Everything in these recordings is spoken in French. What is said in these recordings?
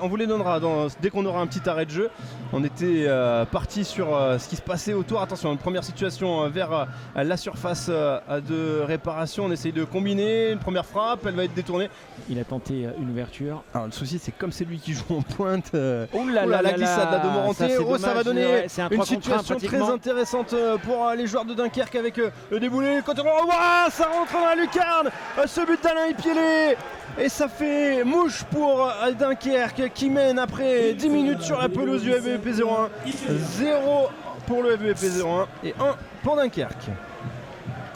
on vous les donnera dès qu'on aura un petit arrêt de jeu. On était parti sur ce qui se passait autour. Attention, une première situation vers la surface de réparation. On essaye de combiner une première frappe, elle va être détournée. Il a tenté une ouverture. Alors le souci, c'est comme c'est lui qui joue en pointe. Oh là la glissade là de Moranté. Ça va donner une situation très intéressante pour les joueurs de Dunkerque avec le déboulé. Quand ça rentre dans la lucarne. Ce but d'Alain Ipiélé. Et ça fait mouche pour Dunkerque qui mène après 10 minutes sur la pelouse du FVP 01. 0 pour le FVP 01 et 1 pour Dunkerque.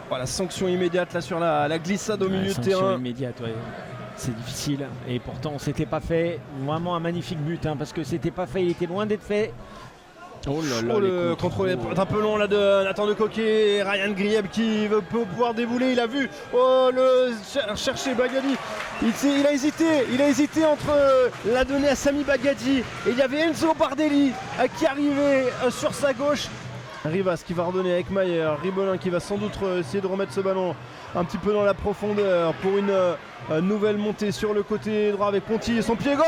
Voilà, sanction immédiate là sur la glissade au milieu de terrain. Sanction immédiate, ouais. C'est difficile et pourtant c'était pas fait. Vraiment un magnifique but parce que c'était pas fait, il était loin d'être fait. Oh là là, le contrôle est un peu long là de Nathan de Coquet. Ryan Grieb qui peut pouvoir débouler. Il a vu chercher Bagadi. Il a hésité entre la donner à Sami Bagadi et il y avait Enzo Bardelli qui arrivait sur sa gauche. Rivas qui va redonner avec Mayer. Ribelin qui va sans doute essayer de remettre ce ballon un petit peu dans la profondeur pour une nouvelle montée sur le côté droit avec Ponty et son pied gauche.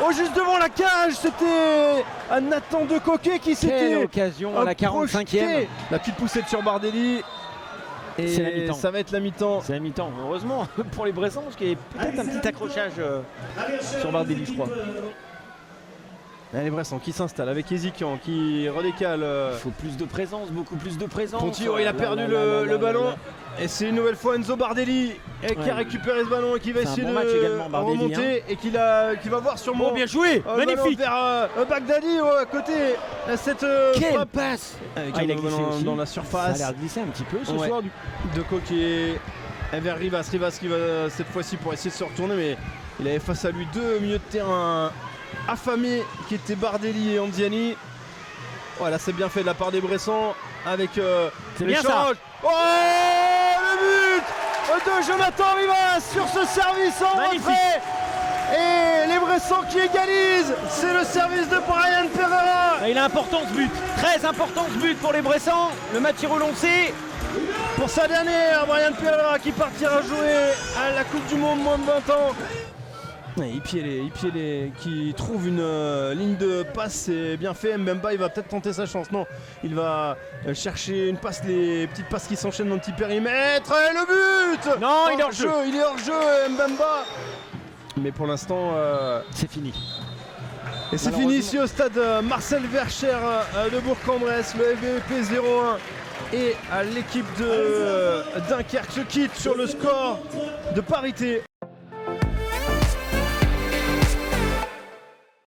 Oh, juste devant la cage, c'était Nathan de Coquet qui s'était l'occasion à la 45e. La petite poussette sur Bardelli. Et ça va être la mi-temps. C'est la mi-temps, heureusement pour les Bressans, parce qu'il y a peut-être un petit accrochage sur Bardelli, je crois. Les Bressans qui s'installe avec Ezikian qui redécale. Il faut plus de présence, beaucoup plus de présence. Ponty, il a perdu le ballon. Et c'est une nouvelle fois Enzo Bardelli qui a récupéré ce ballon et qui va essayer de remonter et qui va voir sûrement. Oh, bien joué, magnifique vers Bagdadi à côté. Cette quelle passe il a glissé aussi dans la surface. Ça a l'air glissé un petit peu ce soir. De Coquet vers Rivas qui va cette fois-ci pour essayer de se retourner, mais il avait face à lui deux milieux de terrain affamés qui étaient Bardelli et Anziani. Voilà, c'est bien fait de la part des Bressans avec c'est bien ça. Oh, le but de Jonathan Rivas sur ce service en retrait. Et les Bressans qui égalisent. C'est le service de Brian Pereira. Il est important ce but, très important ce but pour les Bressans. Le match est relancé. Pour sa dernière, Brian Pereira qui partira jouer à la Coupe du Monde moins de 20 ans. Ipiélé qui trouve une ligne de passe, c'est bien fait. Mbemba il va peut-être tenter sa chance. Non, il va chercher une passe, les petites passes qui s'enchaînent dans le petit périmètre. Et le but. Non, il est hors jeu. Il est hors jeu, Mbemba. Mais pour l'instant, c'est fini. Et c'est fini ici au stade Marcel Vercher de Bourg-en-Bresse. Le FVP 01 et l'équipe de Dunkerque se quitte sur le score de parité.